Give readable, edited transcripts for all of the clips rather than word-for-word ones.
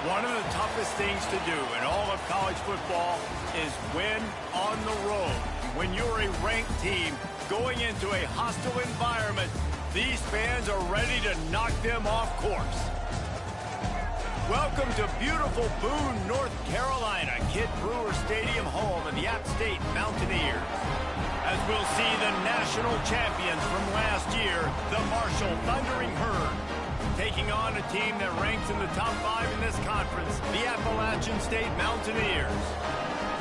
One of the toughest things to do in all of college football is win on the road. When you're a ranked team going into a hostile environment, these fans are ready to knock them off course. Welcome to beautiful Boone, North Carolina, Kid Brewer Stadium, home of the App State Mountaineers. As we'll see the national champions from last year, the Marshall Thundering Herd, taking on a team that ranks in the top 5 in this conference, the Appalachian State Mountaineers.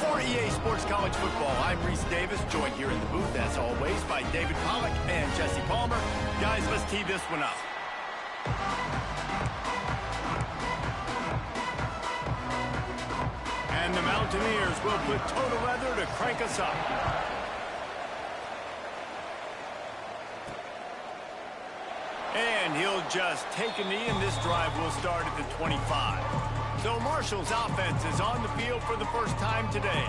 For EA Sports College Football, I'm Reese Davis, joined here in the booth, as always, by David Pollack and Jesse Palmer. Guys, let's tee this one up. And the Mountaineers will put total leather to crank us up. And he'll just take a knee, and this drive will start at the 25. So Marshall's offense is on the field for the first time today.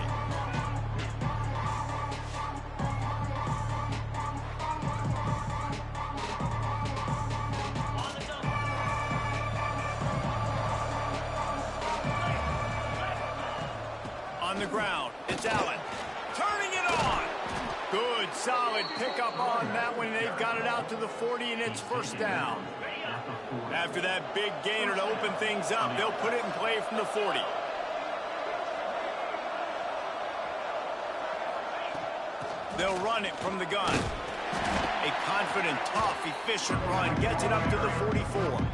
On the ground, it's Allen. Turning it on. Good, solid pickup on that one. They've got it out to the 40, and it's first down. After that big gainer to open things up, they'll put it in play from the 40. They'll run it from the gun. A confident, tough, efficient run gets it up to the 44.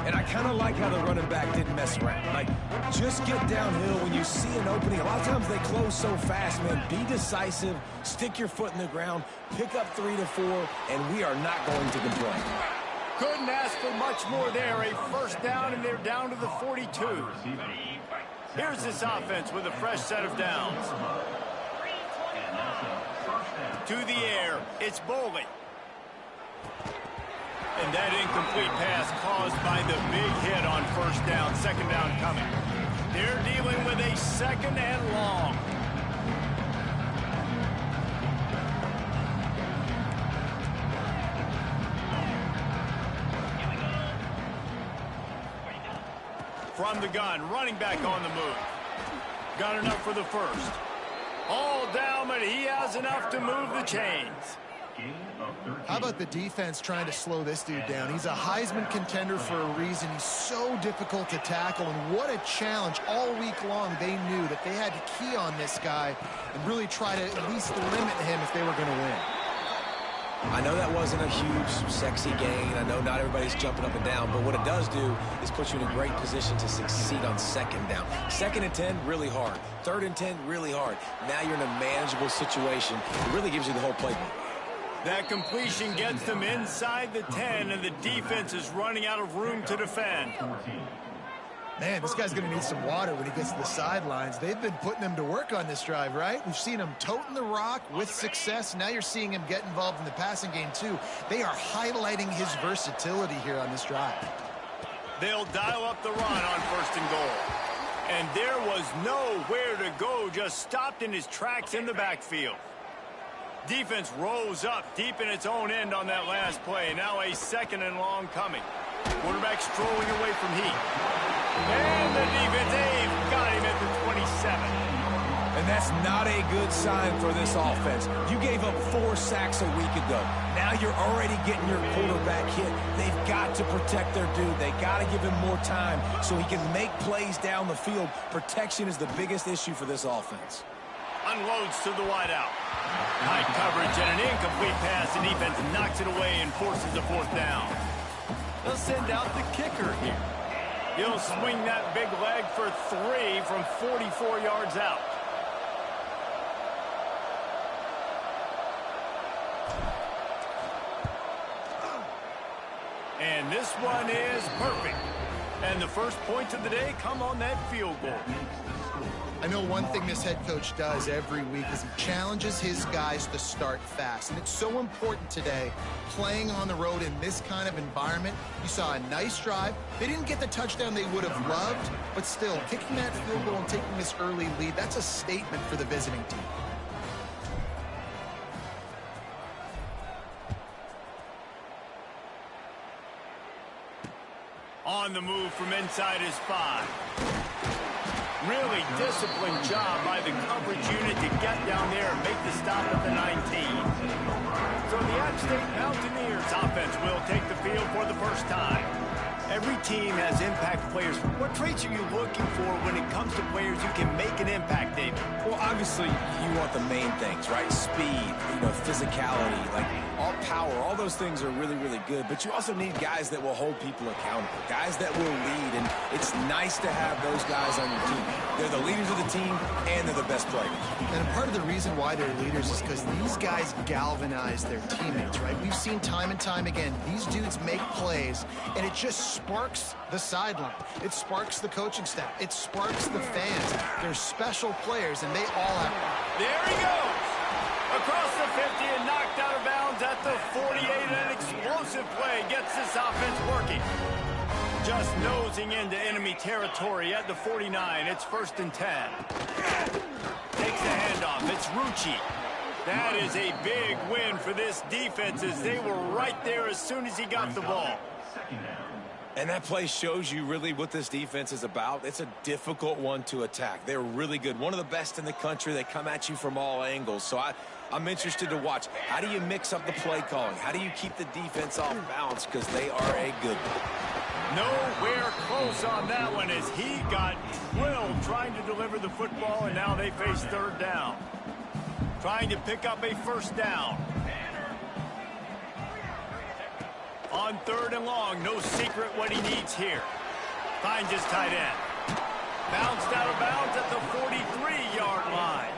And I kind of like how the running back didn't mess around. Like, just get downhill when you see an opening. A lot of times they close so fast, man. Be decisive, stick your foot in the ground, pick up 3 to 4, and we are not going to complain. Couldn't ask for much more there. A first down, and they're down to the 42. Here's this offense with a fresh set of downs. To the air, it's Boley. And that incomplete pass caused by the big hit on first down. Second down coming. They're dealing with a second and long. From the gun, running back on the move. Got enough for the first. All down, but he has enough to move the chains. How about the defense trying to slow this dude down? He's a Heisman contender for a reason. He's so difficult to tackle, and what a challenge. All week long, they knew that they had to key on this guy and really try to at least limit him if they were going to win. I know that wasn't a huge, sexy gain. I know not everybody's jumping up and down, but what it does do is put you in a great position to succeed on second down. Second and 10, really hard. Third and 10, really hard. Now you're in a manageable situation. It really gives you the whole playbook. That completion gets them inside the 10, and the defense is running out of room to defend. Man, this guy's going to need some water when he gets to the sidelines. They've been putting him to work on this drive, right? We've seen him toting the rock with success. Now you're seeing him get involved in the passing game, too. They are highlighting his versatility here on this drive. They'll dial up the run on first and goal. And there was nowhere to go, just stopped in his tracks in the backfield. Defense rose up deep in its own end on that last play. Now a second and long coming. Quarterback strolling away from heat. And the defense, they've got him at the 27. And that's not a good sign for this offense. You gave up 4 sacks a week ago. Now you're already getting your quarterback hit. They've got to protect their dude. They got to give him more time so he can make plays down the field. Protection is the biggest issue for this offense. Unloads to the wideout. High coverage and an incomplete pass. The defense knocks it away and forces a fourth down. They'll send out the kicker here. He'll swing that big leg for 3 from 44 yards out. And this one is perfect. And the first points of the day come on that field goal. I know one thing this head coach does every week is he challenges his guys to start fast. And it's so important today, playing on the road in this kind of environment. You saw a nice drive. They didn't get the touchdown they would have loved, but still, kicking that field goal and taking this early lead, that's a statement for the visiting team. on the move from inside his 5. Really disciplined job by the coverage unit to get down there and make the stop at the 19. So the App State Mountaineers offense will take the field for the first time. Every team has impact players. What traits are you looking for when it comes to players who can make an impact, David? Well, obviously, you want the main things, right? Speed, physicality, like all power, all those things are really, really good. But you also need guys that will hold people accountable, guys that will lead. And it's nice to have those guys on your team. They're the leaders of the team, and they're the best players. And part of the reason why they're leaders is because these guys galvanize their teammates, right? We've seen time and time again, these dudes make plays, and it just sparks the sideline. It sparks the coaching staff. It sparks the fans. They're special players, and they all have... There he goes! Across the 50 and knocked out of bounds at the 48. An explosive play gets this offense working. Just nosing into enemy territory at the 49. It's 1st and 10. Takes the handoff. It's Rucci. That is a big win for this defense as they were right there as soon as he got the ball. And that play shows you really what this defense is about. It's a difficult one to attack. They're really good. One of the best in the country. They come at you from all angles. So I'm interested to watch. How do you mix up the play calling? How do you keep the defense off balance? Because they are a good one. Nowhere close on that one as he got drilled trying to deliver the football, and now they face 3rd down. Trying to pick up a 1st down. On 3rd and long, no secret what he needs here. Finds his tight end. Bounced out of bounds at the 43-yard line.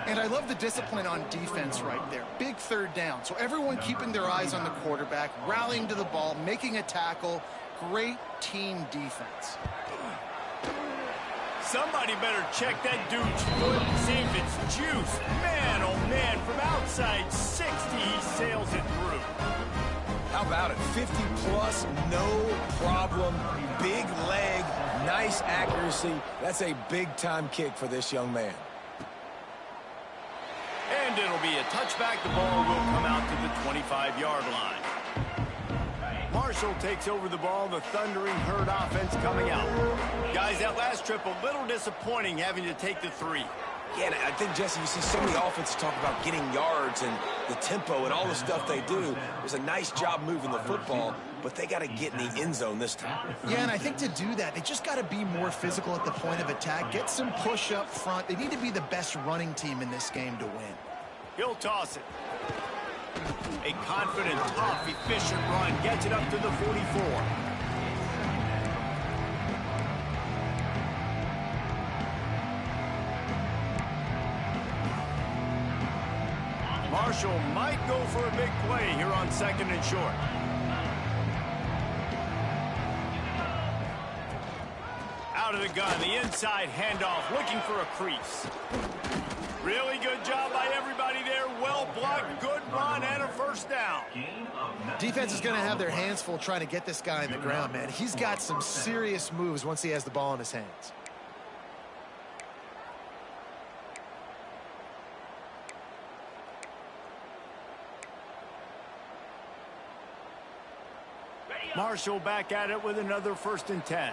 And I love the discipline on defense right there. Big 3rd down. So everyone keeping their eyes on the quarterback, rallying to the ball, making a tackle. Great team defense. Somebody better check that dude's foot and see if it's juice. Man, oh man, from outside 60, he sails it through. How about it? 50-plus, no problem. Big leg, nice accuracy. That's a big-time kick for this young man. And it'll be a touchback. The ball will come out to the 25-yard line. Marshall takes over the ball. The Thundering Herd offense coming out. Guys, that last trip, a little disappointing having to take the 3. Yeah, and I think, Jesse, you see so many offenses talk about getting yards and the tempo and all the stuff they do. It was a nice job moving the football, but they got to get in the end zone this time. Yeah, and I think to do that, they just got to be more physical at the point of attack, get some push up front. They need to be the best running team in this game to win. He'll toss it. A confident, tough, efficient run gets it up to the 44. Marshall might go for a big play here on 2nd and short. Out of the gun, the inside handoff, looking for a crease. Really good job by everybody there. Well blocked, good run, and a 1st down. Defense is going to have their hands full trying to get this guy on the ground, man. He's got some serious moves once he has the ball in his hands. Marshall back at it with another 1st and 10.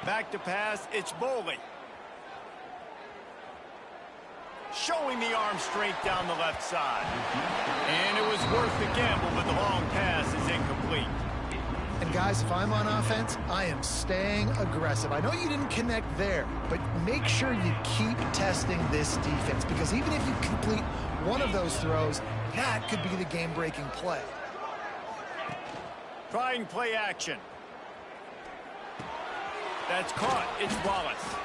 Back to pass, it's Boley. Showing the arm strength down the left side. And it was worth the gamble, but the long pass is incomplete. And guys, if I'm on offense, I am staying aggressive. I know you didn't connect there, but make sure you keep testing this defense, because even if you complete one of those throws, that could be the game-breaking play. Trying play action. That's caught. It's Wallace.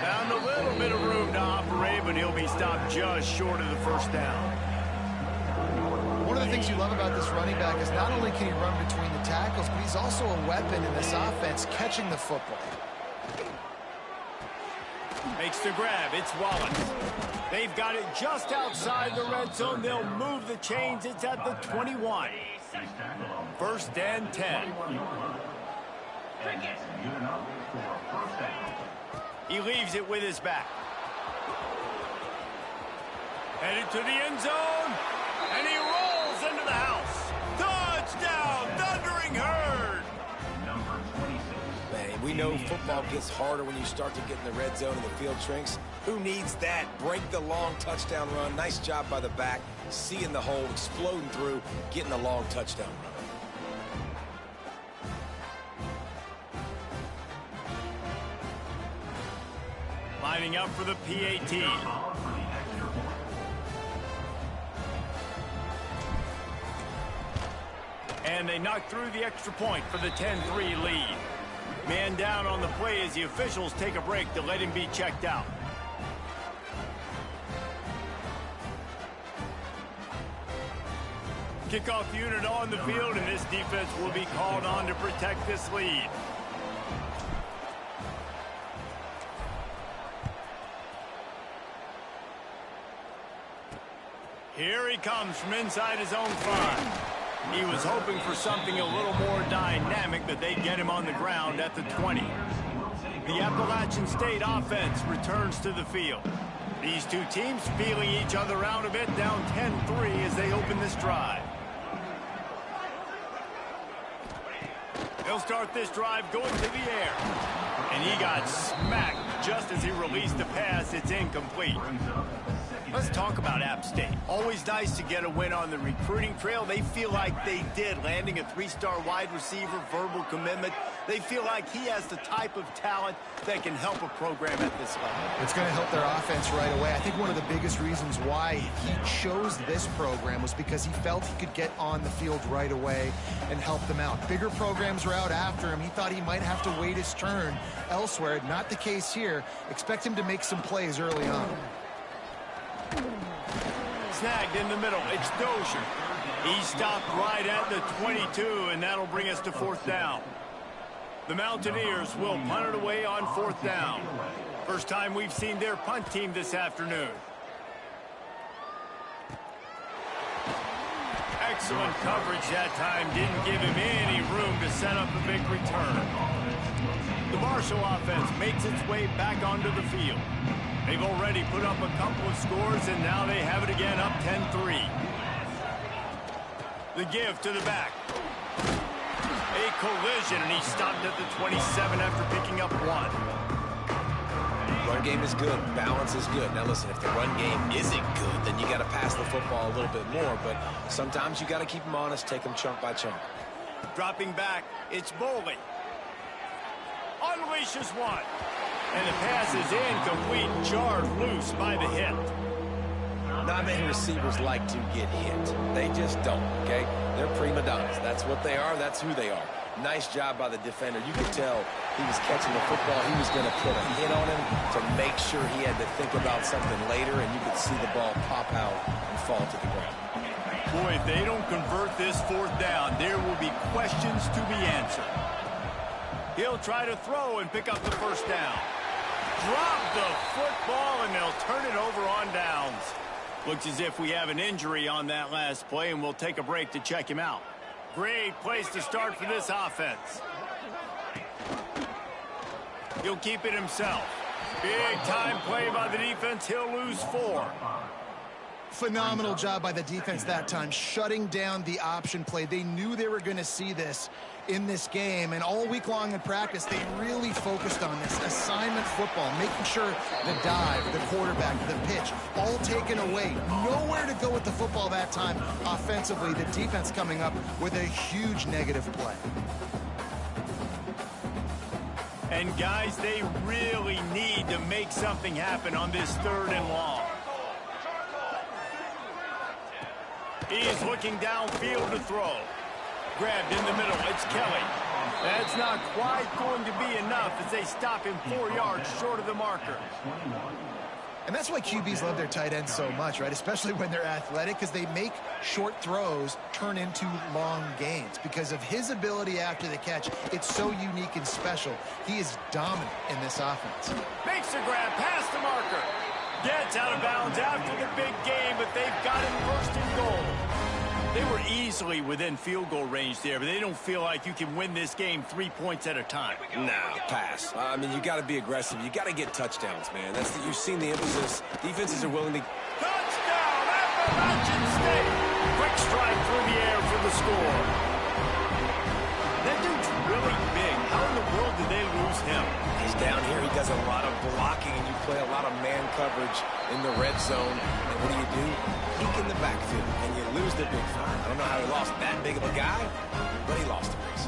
Found a little bit of room to operate, but he'll be stopped just short of the 1st down. One of the things you love about this running back is not only can he run between the tackles, but he's also a weapon in this offense, catching the football. Makes the grab. It's Wallace. They've got it just outside the red zone. They'll move the chains. It's at the 21. 1st and 10. He leaves it with his back. Headed to the end zone. And he rolls into the house. Touchdown, Thundering Herd. know football gets harder when you start to get in the red zone and the field shrinks. Who needs that? Break the long touchdown run. Nice job by the back. Seeing the hole, exploding through, getting the long touchdown run. Lining up for the PAT. And they knock through the extra point for the 10-3 lead. Man down on the play as the officials take a break to let him be checked out. Kickoff unit on the field, and this defense will be called on to protect this lead. Here he comes from inside his own 5. He was hoping for something a little more dynamic, but they get him on the ground at the 20. The Appalachian State offense returns to the field. These two teams feeling each other out a bit, down 10-3 as they open this drive. He'll start this drive going to the air. And he got smacked just as he released the pass. It's incomplete. Let's talk about App State. Always nice to get a win on the recruiting trail. They feel like they did, landing a 3-star wide receiver, verbal commitment. They feel like he has the type of talent that can help a program at this level. It's going to help their offense right away. I think one of the biggest reasons why he chose this program was because he felt he could get on the field right away and help them out. Bigger programs were out after him. He thought he might have to wait his turn elsewhere. Not the case here. Expect him to make some plays early on. Snagged in the middle. It's Dozier. He stopped right at the 22, and that'll bring us to 4th down. The Mountaineers will punt it away on 4th down. First time we've seen their punt team this afternoon. Excellent coverage that time. Didn't give him any room to set up a big return. The Marshall offense makes its way back onto the field. They've already put up a couple of scores, and now they have it again, up 10-3. The give to the back. A collision, and he stopped at the 27 after picking up 1. Run game is good. Balance is good. Now, listen, if the run game isn't good, then you got to pass the football a little bit more, but sometimes you got to keep them honest, take them chunk by chunk. Dropping back, it's Boley. Unleashes one. And the pass is incomplete, jarred loose by the hit. Not many receivers like to get hit. They just don't, okay? They're prima donnas. That's what they are. That's who they are. Nice job by the defender. You could tell he was catching the football. He was going to put a hit on him to make sure he had to think about something later, and you could see the ball pop out and fall to the ground. Boy, if they don't convert this 4th down, there will be questions to be answered. He'll try to throw and pick up the 1st down. Drop the football, and they'll turn it over on downs. Looks as if we have an injury on that last play, and we'll take a break to check him out. Great place to start for this offense. He'll keep it himself. Big time play by the defense. He'll lose 4. Phenomenal job by the defense that time, shutting down the option play. They knew they were going to see this in this game, and all week long in practice, they really focused on this assignment football, making sure the dive, the quarterback, the pitch, all taken away. Nowhere to go with the football that time offensively. The defense coming up with a huge negative play. And guys, they really need to make something happen on this 3rd and long. He is looking downfield to throw. Grabbed in the middle. It's Kelly. That's not quite going to be enough as they stop him 4 yards short of the marker. And that's why QBs love their tight ends so much, right? Especially when they're athletic, because they make short throws turn into long gains. Because of his ability after the catch, it's so unique and special. He is dominant in this offense. Makes the grab past the marker. Gets out of bounds after the big game, but they've got him first and goal. They were easily within field goal range there, but they don't feel like you can win this game 3 points at a time. Nah, pass. I mean, you got to be aggressive. You got to get touchdowns, man. You've seen the emphasis. Defenses are willing to... Touchdown, Appalachian State! Quick strike through the air for the score. That dude's really big. How in the world did they lose him? blocking and you play a lot of man coverage in the red zone. And what do? Peek in the backfield, and you lose the big five. I don't know how he lost that big of a guy, but he lost the race.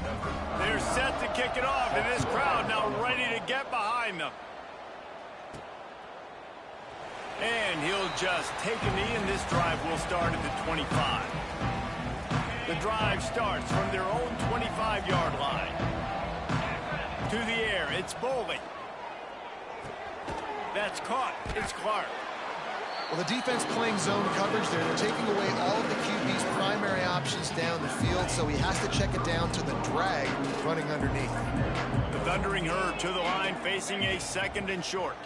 They're set to kick it off, and this crowd now ready to get behind them. And he'll just take a knee, and this drive will start at the 25. The drive starts from their own 25-yard line. To the air, it's Bowling. That's caught. It's Clark. Well, the defense playing zone coverage there. They're taking away all of the QB's primary options down the field, so he has to check it down to the drag running underneath. The Thundering Herd to the line, facing a 2nd and short.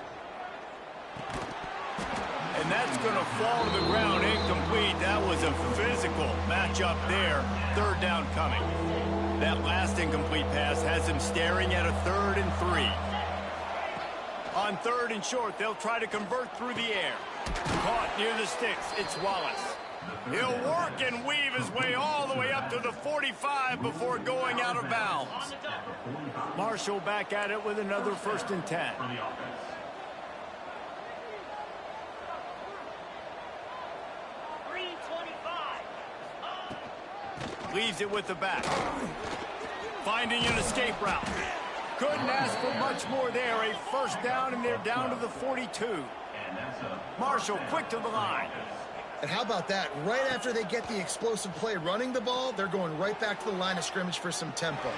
And that's going to fall to the ground incomplete. That was a physical matchup there. 3rd down coming. That last incomplete pass has him staring at a 3rd and 3. On 3rd and short, they'll try to convert through the air. Caught near the sticks. It's Wallace. He'll work and weave his way all the way up to the 45 before going out of bounds. Marshall back at it with another 1st and 10. Leaves it with the back. Finding an escape route. Couldn't ask for much more there. A 1st down, and they're down to the 42. Marshall quick to the line. And how about that? Right after they get the explosive play running the ball, they're going right back to the line of scrimmage for some tempo.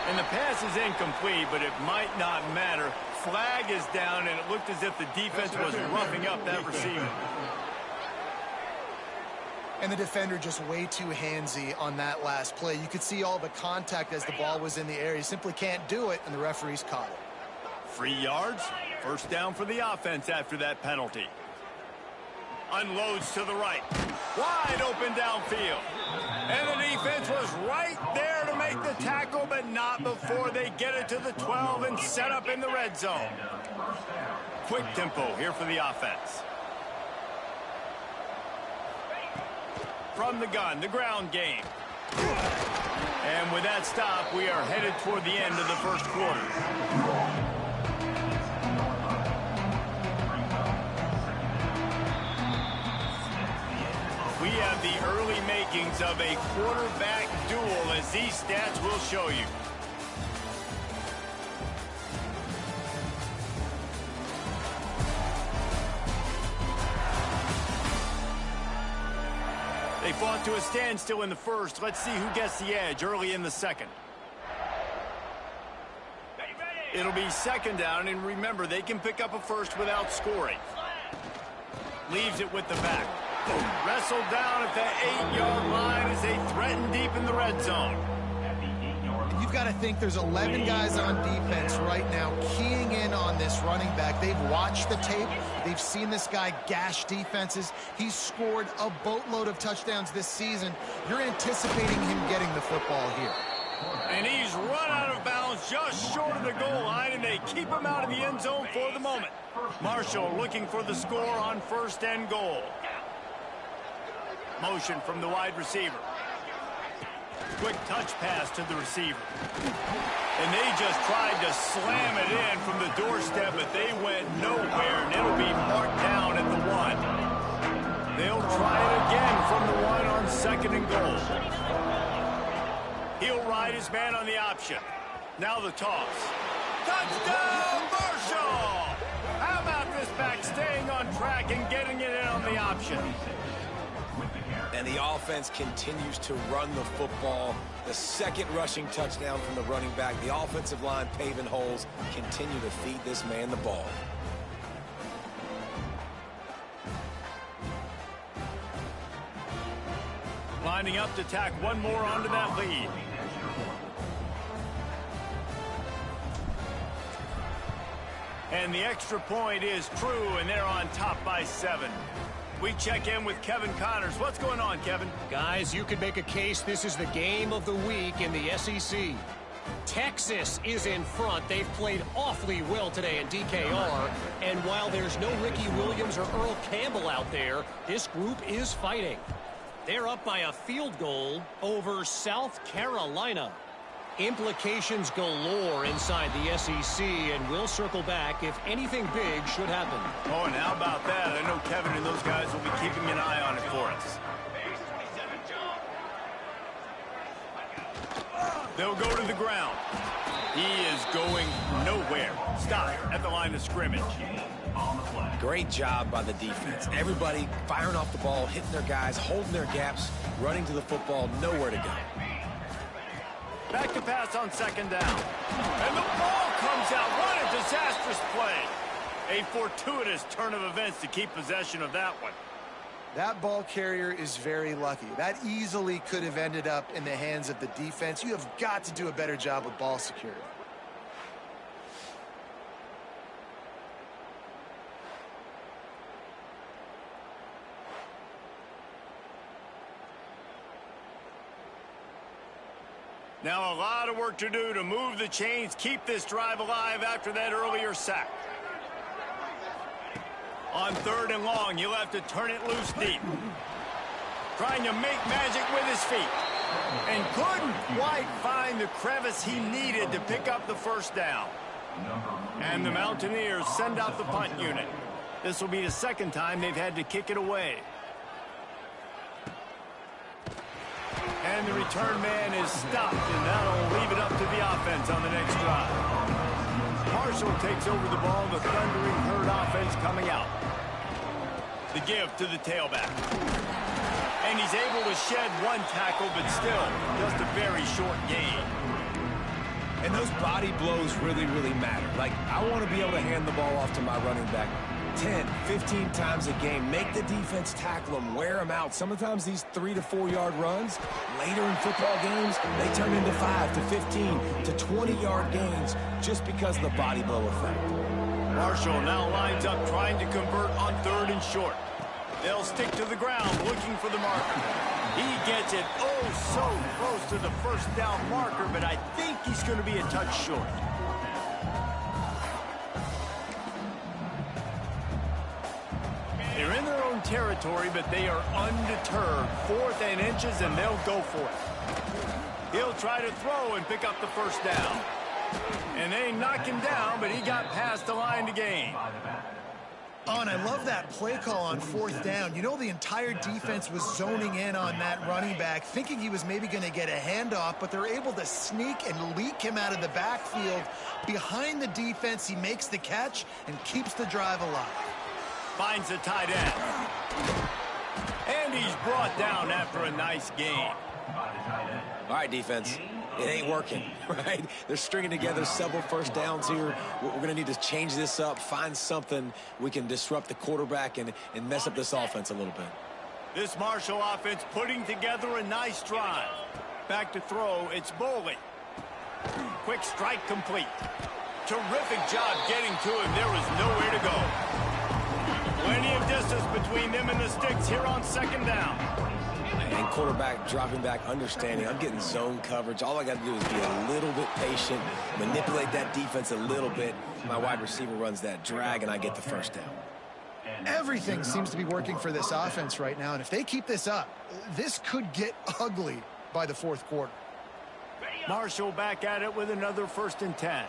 And the pass is incomplete, but it might not matter. Flag is down, and it looked as if the defense was roughing up that receiver. And the defender just way too handsy on that last play. You could see all the contact as the ball was in the air. He simply can't do it, and the referees caught it. 3 yards, 1st down for the offense after that penalty. Unloads to the right. Wide open downfield. And the defense was right there to make the tackle, but not before they get it to the 12 and set up in the red zone. Quick tempo here for the offense. From the gun, the ground game. And with that stop, we are headed toward the end of the 1st quarter. We have the early makings of a quarterback duel, as these stats will show you. They fought to a standstill in the 1st. Let's see who gets the edge early in the 2nd. It'll be 2nd down, and remember, they can pick up a 1st without scoring. Leaves it with the back. Wrestled down at the 8-yard line as they threaten deep in the red zone. You've got to think there's 11 guys on defense right now keying in on this running back. They've watched the tape. They've seen this guy gash defenses. He's scored a boatload of touchdowns this season. You're anticipating him getting the football here. And he's run out of bounds just short of the goal line, and they keep him out of the end zone for the moment. Marshall looking for the score on 1st and goal. Motion from the wide receiver. Quick touch pass to the receiver. And they just tried to slam it in from the doorstep, but they went nowhere, and it'll be marked down at the 1. They'll try it again from the 1 on 2nd and goal. He'll ride his man on the option. Now the toss. Touchdown, Marshall! How about this back staying on track and getting it in on the option? And the offense continues to run the football. The 2nd rushing touchdown from the running back. The offensive line paving holes. Continue to feed this man the ball. Lining up to tack one more onto that lead. And the extra point is true, and they're on top by 7. We check in with Kevin Connors. What's going on, Kevin? Guys, you could make a case this is the game of the week in the SEC. Texas is in front. They've played awfully well today in DKR. And while there's no Ricky Williams or Earl Campbell out there, this group is fighting. They're up by a field goal over South Carolina. Implications galore inside the SEC, and we'll circle back if anything big should happen. Oh, and how about that? I know Kevin and those guys will be keeping an eye on it for us. They'll go to the ground. He is going nowhere. Stop at the line of scrimmage. Great job by the defense. Everybody firing off the ball, hitting their guys, holding their gaps, running to the football, nowhere to go. Back to pass on second down. And the ball comes out. What a disastrous play. A fortuitous turn of events to keep possession of that one. That ball carrier is very lucky. That easily could have ended up in the hands of the defense. You have got to do a better job with ball security. Now a lot of work to do to move the chains, keep this drive alive after that earlier sack. On third and long, he'll have to turn it loose deep. Trying to make magic with his feet. And couldn't quite find the crevice he needed to pick up the first down. And the Mountaineers send out the punt unit. This will be the second time they've had to kick it away. And the return man is stopped, and that'll leave it up to the offense on the next drive. Marshall takes over the ball, the thundering herd offense coming out. The give to the tailback. And he's able to shed one tackle, but still just a very short gain. And those body blows really, really matter. Like, I want to be able to hand the ball off to my running back 10, 15 times a game. Make the defense tackle them, wear them out. Sometimes these 3 to 4 yard runs, later in football games, they turn into 5 to 15 to 20 yard gains just because of the body blow effect. Marshall now lines up trying to convert on third and short. They'll stick to the ground looking for the marker. He gets it oh so close to the first down marker, but I think he's going to be a touch short. They're in their own territory, but they are undeterred. 4th and inches, and they'll go for it. He'll try to throw and pick up the first down. And they knock him down, but he got past the line to gain. Oh, and I love that play call on 4th down. You know, the entire defense was zoning in on that running back, thinking he was maybe going to get a handoff, but they're able to sneak and leak him out of the backfield. Behind the defense, he makes the catch and keeps the drive alive. Finds the tight end. And he's brought down after a nice gain. All right, defense. It ain't working, right? They're stringing together several first downs here. We're going to need to change this up, find something we can disrupt the quarterback and mess up this offense a little bit. This Marshall offense putting together a nice drive. Back to throw, it's Boley. Quick strike complete. Terrific job getting to him. There was nowhere to go. Plenty of distance between them and the sticks here on second down. And quarterback dropping back, understanding I'm getting zone coverage. All I got to do is be a little bit patient, manipulate that defense a little bit. My wide receiver runs that drag, and I get the first down. Everything seems to be working for this offense right now, and if they keep this up, this could get ugly by the 4th quarter. Marshall back at it with another 1st and 10.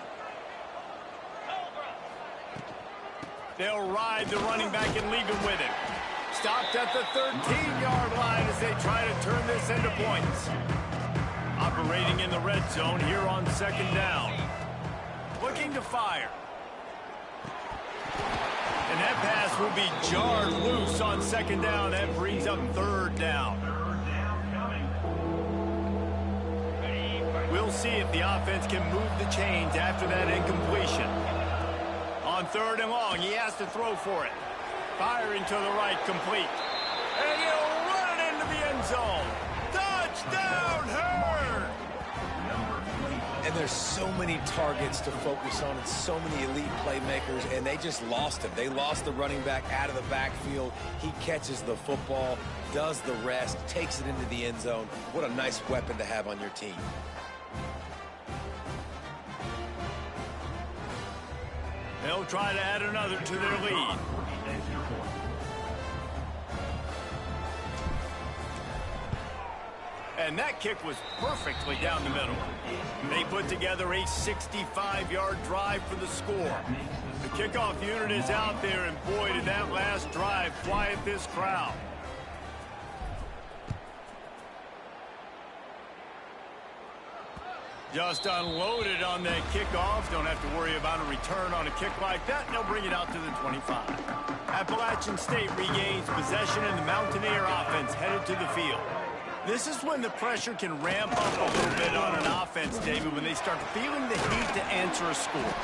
They'll ride the running back and leave him with him. Stopped at the 13-yard line as they try to turn this into points. Operating in the red zone here on second down. Looking to fire. And that pass will be jarred loose on second down. That brings up third down. We'll see if the offense can move the chains after that incompletion. On third and long, he has to throw for it. Firing to the right, complete. And he'll run it into the end zone. Touchdown, Herd! And there's so many targets to focus on and so many elite playmakers, and they just lost him. They lost the running back out of the backfield. He catches the football, does the rest, takes it into the end zone. What a nice weapon to have on your team. They'll try to add another to their lead. And that kick was perfectly down the middle. They put together a 65-yard drive for the score. The kickoff unit is out there, and boy, did that last drive quiet this crowd. Just unloaded on that kickoff. Don't have to worry about a return on a kick like that. They'll bring it out to the 25. Appalachian State regains possession, and the Mountaineer offense headed to the field. This is when the pressure can ramp up a little bit on an offense, David, when they start feeling the heat to answer a score.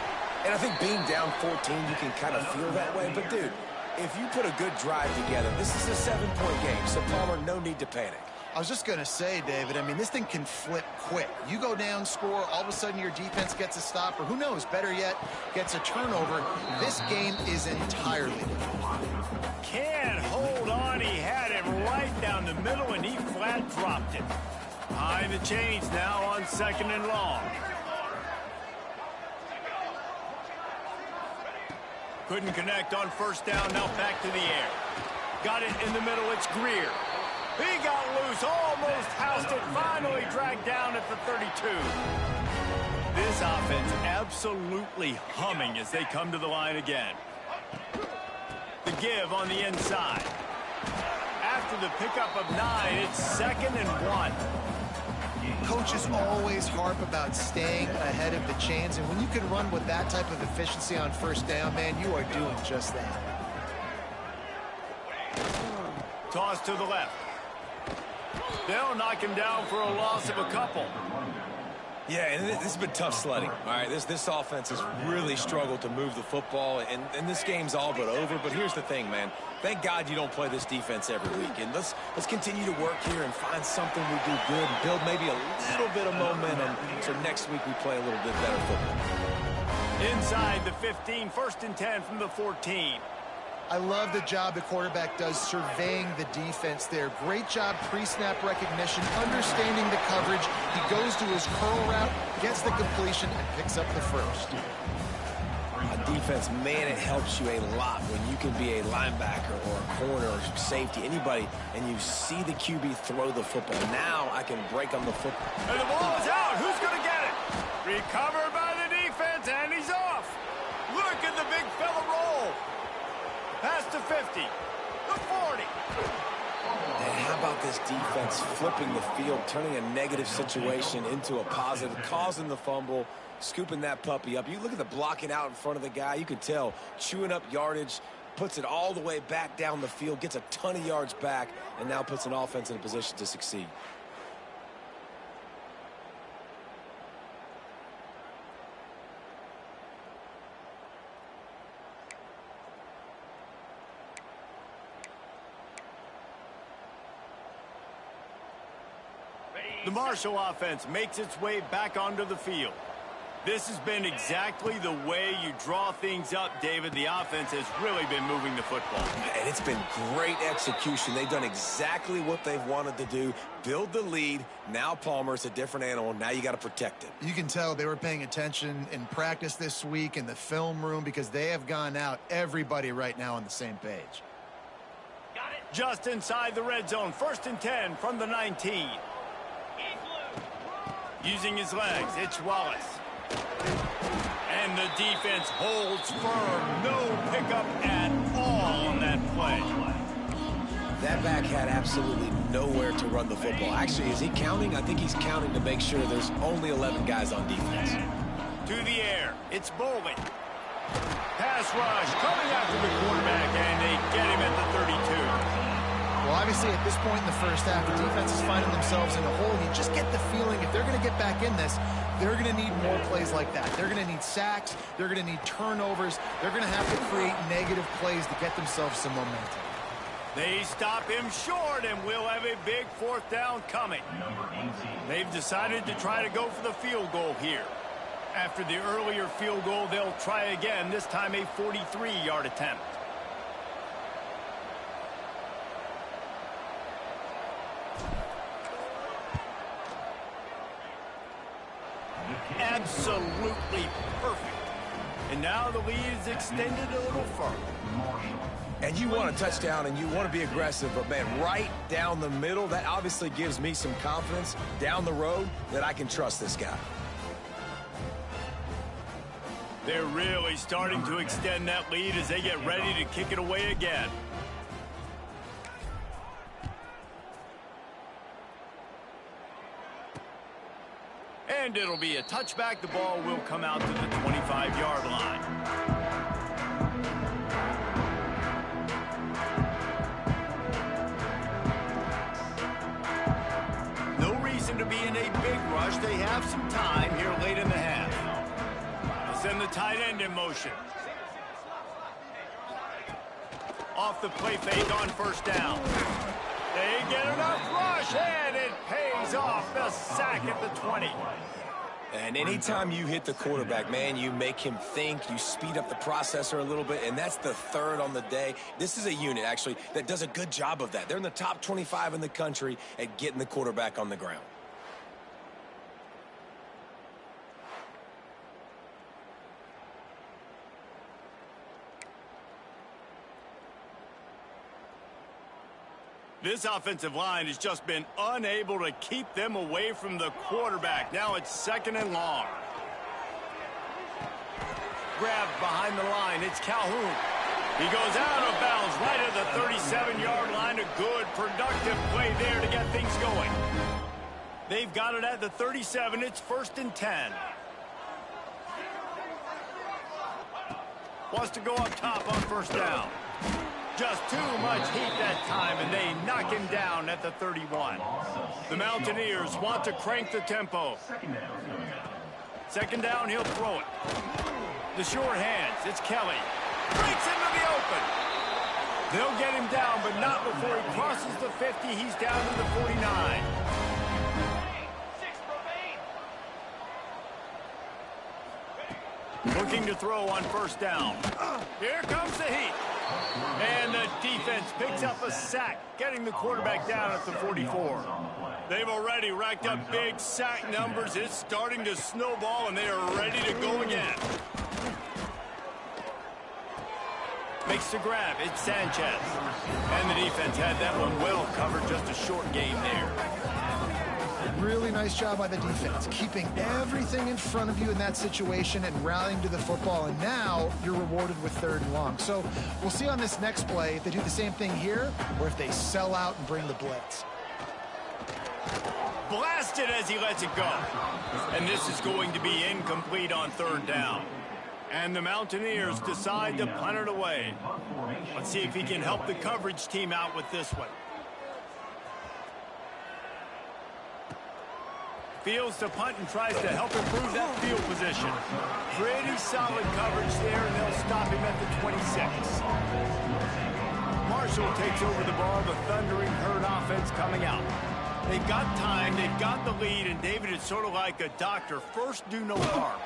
And I think being down 14, you can kind of feel that way. But, dude, if you put a good drive together, this is a 7-point game. So, Palmer, no need to panic. I was just going to say, David, I mean, this thing can flip quick. You go down, score, all of a sudden your defense gets a stop, or who knows, better yet, gets a turnover. This game is entirely different. Can't hold on. He had it right down the middle, and he flat dropped it. Behind the chains now on 2nd and long. Couldn't connect on 1st down. Now back to the air. Got it in the middle. It's Greer. He got loose, almost housed it, finally dragged down at the 32. This offense absolutely humming as they come to the line again. The give on the inside. After the pickup of 9, it's 2nd and 1. Coaches always harp about staying ahead of the chains, and when you can run with that type of efficiency on 1st down, man, you are doing just that. Toss to the left. They'll knock him down for a loss of a couple. Yeah, and this has been tough sledding. All right, this offense has really struggled to move the football, and this game's all but over. But here's the thing, man. Thank God you don't play this defense every week. And let's continue to work here and find something we do good and build maybe a little bit of momentum so next week we play a little bit better football. Inside the 15, 1st and 10 from the 14. I love the job the quarterback does surveying the defense there. Great job pre-snap recognition, understanding the coverage. He goes to his curl route, gets the completion, and picks up the first. A defense, man, it helps you a lot when you can be a linebacker or a corner or safety, anybody, and you see the QB throw the football. Now I can break on the football. And the ball is out. Who's going to get it? Recovered by the defense, and he's off. Look at the big fella roll. Past the 50, the 40. And how about this defense flipping the field, turning a negative situation into a positive, causing the fumble, scooping that puppy up. You look at the blocking out in front of the guy, you can tell, chewing up yardage, puts it all the way back down the field, gets a ton of yards back, and now puts an offense in a position to succeed. The Marshall offense makes its way back onto the field. This has been exactly the way you draw things up, David. The offense has really been moving the football. And it's been great execution. They've done exactly what they've wanted to do. Build the lead. Now Palmer's a different animal. Now you got to protect it. You can tell they were paying attention in practice this week in the film room because they have gone out, everybody right now on the same page. Got it. Just inside the red zone. 1st and 10 from the 19. Using his legs, it's Wallace. And the defense holds firm. No pickup at all on that play. That back had absolutely nowhere to run the football. Actually, is he counting? I think he's counting to make sure there's only 11 guys on defense. To the air, it's Bowling. Pass rush coming after the quarterback, and they get him at the 32. Well, obviously, at this point in the first half, the defense is finding themselves in a hole. You just get the feeling if they're going to get back in this, they're going to need more plays like that. They're going to need sacks. They're going to need turnovers. They're going to have to create negative plays to get themselves some momentum. They stop him short, and we'll have a big 4th down coming. They've decided to try to go for the field goal here. After the earlier field goal, they'll try again, this time a 43-yard attempt. Absolutely perfect. And now the lead is extended a little further. And you want a touchdown and you want to be aggressive, but man, right down the middle, that obviously gives me some confidence down the road that I can trust this guy. They're really starting to extend that lead as they get ready to kick it away again. And it'll be a touchback. The ball will come out to the 25-yard line. No reason to be in a big rush. They have some time here late in the half. They send the tight end in motion. Off the play fake on first down. They get enough rush, and it pays off. The sack at the 20. And anytime you hit the quarterback, man, you make him think, you speed up the processor a little bit, and that's the third on the day. This is a unit, actually, that does a good job of that. They're in the top 25 in the country at getting the quarterback on the ground. This offensive line has just been unable to keep them away from the quarterback. Now it's 2nd and long. Grabbed behind the line. It's Calhoun. He goes out of bounds right at the 37-yard line. A good, productive play there to get things going. They've got it at the 37. It's 1st and 10. Wants to go up top on first down. Just too much heat that time, and they knock him down at the 31. The Mountaineers want to crank the tempo. 2nd down, he'll throw it. The short hands, it's Kelly. Breaks into the open. They'll get him down, but not before he crosses the 50. He's down to the 49. Looking to throw on first down. Here comes the heat. And the defense picks up a sack, getting the quarterback down at the 44. They've already racked up big sack numbers. It's starting to snowball, and they are ready to go again. Makes the grab. It's Sanchez. And the defense had that one well covered. Just a short game there. Really nice job by the defense, keeping everything in front of you in that situation and rallying to the football, and now you're rewarded with 3rd and long. So we'll see on this next play if they do the same thing here or if they sell out and bring the blitz. Blasted as he lets it go. And this is going to be incomplete on 3rd down. And the Mountaineers decide to punt it away. Let's see if he can help the coverage team out with this one. Fields to punt and tries to help improve that field position. Pretty solid coverage there, and they'll stop him at the 26. Marshall takes over the ball. The Thundering Herd offense coming out. They've got time, they've got the lead, and David, it's sort of like a doctor. First, do no harm.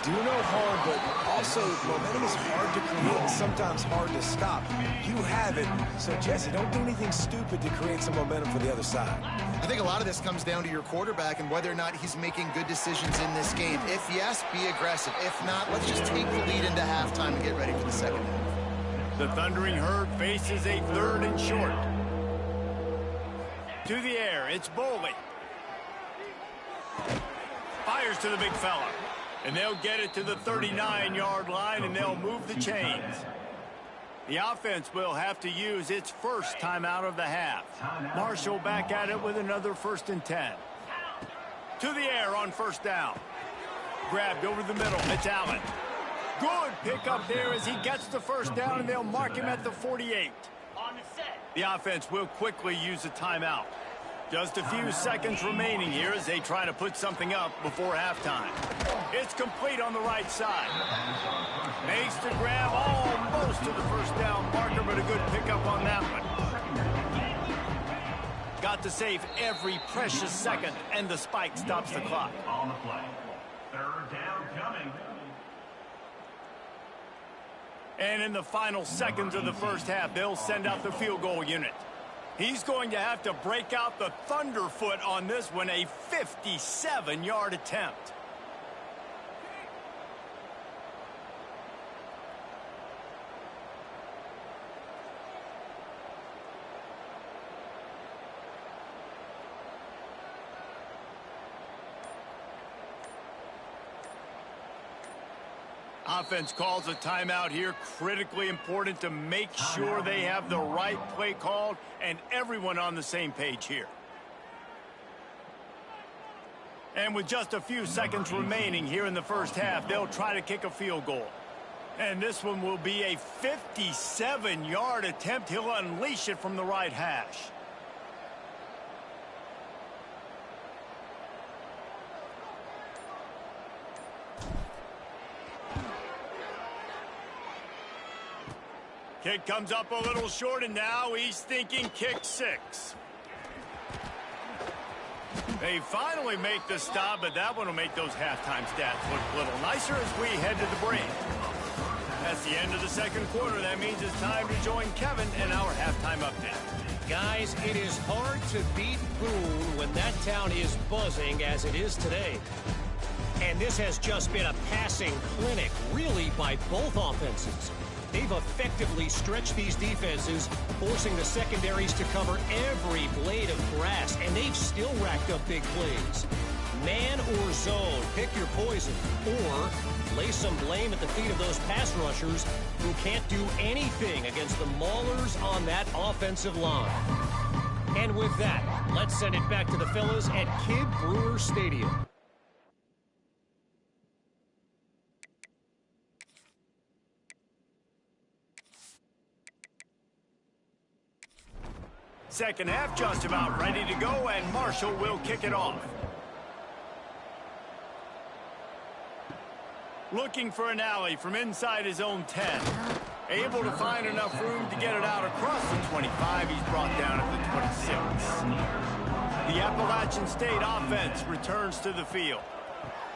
Do no harm, but also momentum is hard to create and sometimes hard to stop. You have it, so Jesse, don't do anything stupid to create some momentum for the other side. I think a lot of this comes down to your quarterback and whether or not he's making good decisions in this game. If yes, be aggressive. If not, let's just take the lead into halftime and get ready for the 2nd half. The Thundering Herd faces a 3rd and short. To the air, it's Boley. Fires to the big fella. And they'll get it to the 39-yard line, and they'll move the chains. The offense will have to use its first timeout of the half. Marshall back at it with another 1st and 10. To the air on first down. Grabbed over the middle. It's Allen. Good pickup there as he gets the first down, and they'll mark him at the 48. The offense will quickly use a timeout. Just a few seconds remaining here as they try to put something up before halftime. It's complete on the right side. Makes the grab almost to the first down marker, but a good pickup on that one. Got to save every precious second, and the spike stops the clock. On the play. 3rd down coming. And in the final seconds of the first half, they'll send out the field goal unit. He's going to have to break out the Thunderfoot on this one, a 57-yard attempt. Offense calls a timeout here. Critically important to make sure they have the right play called and everyone on the same page here. And with just a few seconds remaining here in the first half, they'll try to kick a field goal. And this one will be a 57-yard attempt. He'll unleash it from the right hash. Kick comes up a little short, and now he's thinking kick 6. They finally make the stop, but that one will make those halftime stats look a little nicer as we head to the break. That's the end of the second quarter. That means it's time to join Kevin in our halftime update. Guys, it is hard to beat Boone when that town is buzzing as it is today. And this has just been a passing clinic, really, by both offenses. They've effectively stretched these defenses, forcing the secondaries to cover every blade of grass, and they've still racked up big plays. Man or zone, pick your poison, or lay some blame at the feet of those pass rushers who can't do anything against the maulers on that offensive line. And with that, let's send it back to the fellas at Kidd Brewer Stadium. Second half just about ready to go, and Marshall will kick it off. Looking for an alley from inside his own 10. Able to find enough room to get it out across the 25. He's brought down at the 26. The Appalachian State offense returns to the field.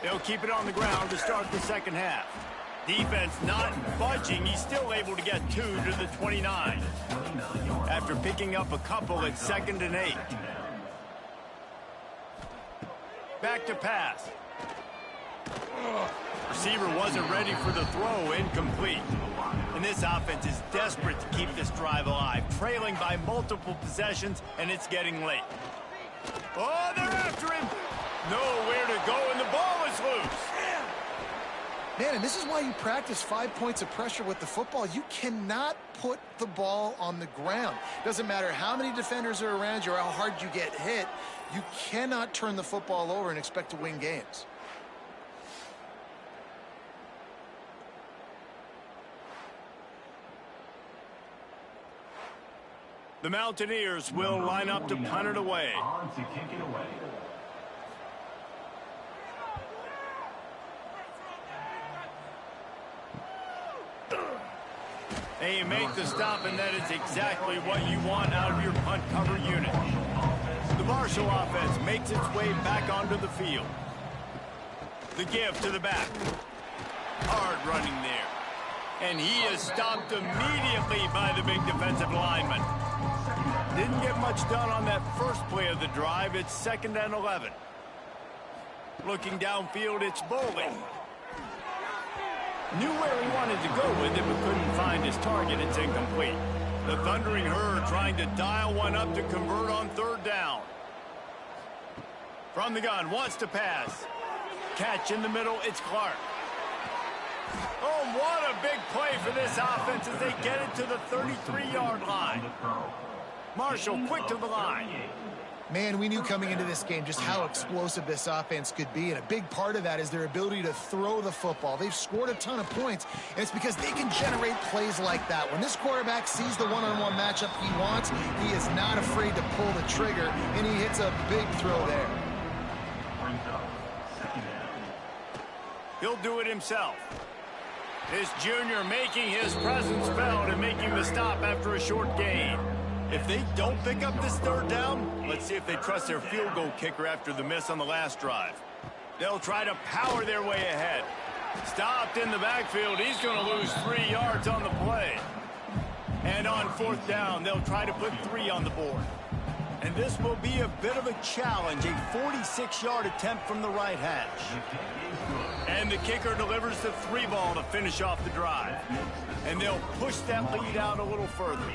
They'll keep it on the ground to start the second half. Defense not budging. He's still able to get 2 to the 29. After picking up a couple at 2nd and 8. Back to pass. Receiver wasn't ready for the throw, incomplete. And this offense is desperate to keep this drive alive, trailing by multiple possessions, and it's getting late. Oh, they're after him. Nowhere to go, and the ball is loose. Man, and this is why you practice 5 points of pressure with the football. You cannot put the ball on the ground. Doesn't matter how many defenders are around you or how hard you get hit. You cannot turn the football over and expect to win games. The Mountaineers will line up to punt it away. On to kick it away. They make the stop, and that is exactly what you want out of your punt cover unit. The Marshall offense makes its way back onto the field. The give to the back. Hard running there. And he is stopped immediately by the big defensive lineman. Didn't get much done on that first play of the drive. It's 2nd and 11. Looking downfield, it's Bowling. Knew where he wanted to go with it, but couldn't find his target. It's incomplete. The Thundering Herd trying to dial one up to convert on 3rd down. From the gun, wants to pass. Catch in the middle, it's Clark. Oh, what a big play for this offense as they get it to the 33-yard line. Marshall quick to the line. Man, we knew coming into this game just how explosive this offense could be, and a big part of that is their ability to throw the football. They've scored a ton of points, and it's because they can generate plays like that. When this quarterback sees the one-on-one matchup he wants, he is not afraid to pull the trigger, and he hits a big throw there. He'll do it himself. This junior making his presence felt and making the stop after a short gain. If they don't pick up this 3rd down, let's see if they trust their field goal kicker after the miss on the last drive. They'll try to power their way ahead. Stopped in the backfield. He's going to lose 3 yards on the play. And on 4th down, they'll try to put 3 on the board. And this will be a bit of a challenge, a 46-yard attempt from the right hash. And the kicker delivers the 3 ball to finish off the drive. And they'll push that lead out a little further.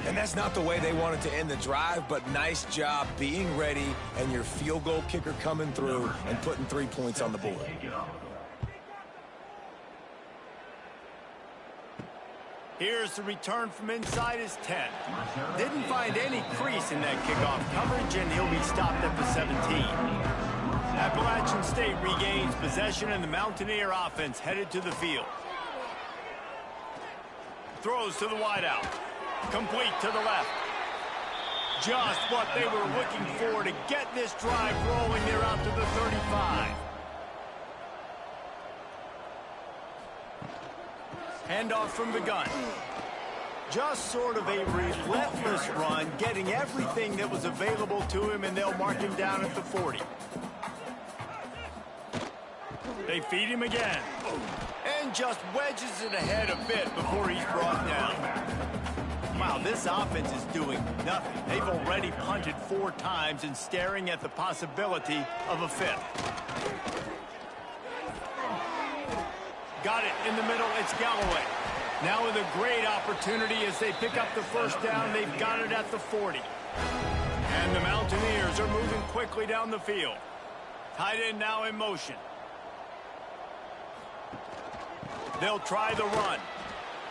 And that's not the way they wanted to end the drive, but nice job being ready and your field goal kicker coming through and putting 3 points on the board. Here's the return from inside his 10. Didn't find any crease in that kickoff coverage, and he'll be stopped at the 17. Appalachian State regains possession, and the Mountaineer offense headed to the field. Throws to the wideout. Complete to the left. Just what they were looking for to get this drive rolling. They're out to the 35. Handoff from the gun. Just sort of a relentless run, getting everything that was available to him, and they'll mark him down at the 40. They feed him again. And just wedges it ahead a bit before he's brought down. Wow, this offense is doing nothing. They've already punted 4 times and staring at the possibility of a 5th. Got it in the middle. It's Galloway. Now with a great opportunity as they pick up the first down. They've got it at the 40. And the Mountaineers are moving quickly down the field. Tight end now in motion. They'll try the run.